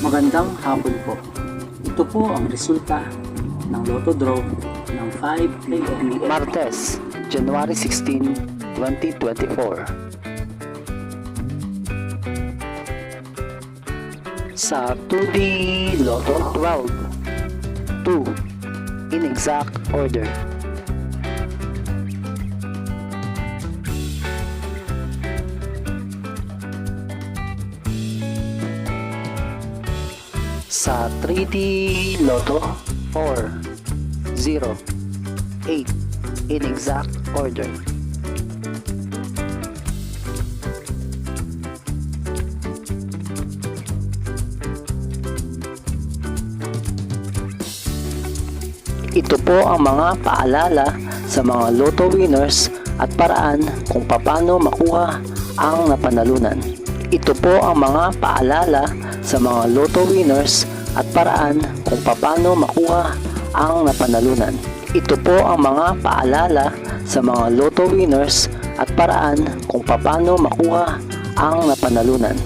Magandang hapon po. Ito po ang resulta ng Lotto Draw ng 5 p.m. Martes, January 16, 2024. Sa 2D Lotto 12, 2 in exact order. Sa 3D Lotto 4, 0, 8 in exact order. Ito po ang mga paalala sa mga Lotto winners at paraan kung paano makuha ang napanalunan. Ito po ang mga paalala sa mga Lotto winners at paraan kung paano makuha ang napanalunan. Ito po ang mga paalala sa mga Lotto winners at paraan kung paano makuha ang napanalunan.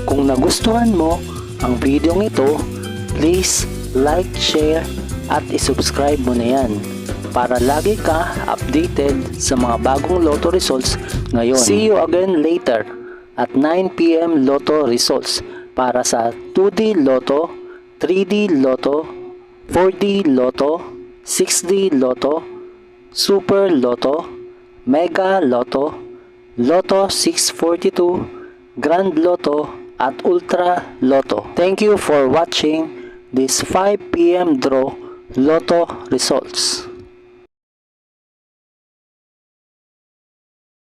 Kung nagustuhan mo ang video ito, please like, share at isubscribe mo na yan para lagi ka updated sa mga bagong Lotto results ngayon. See you again later at 9 p.m. Lotto results para sa 2D Lotto, 3D Lotto, 4D Lotto, 6D Lotto, Super Lotto, Mega Lotto, Lotto 642, Grand Lotto at Ultra Lotto. Thank you for watching this 5 p.m. draw Lotto results.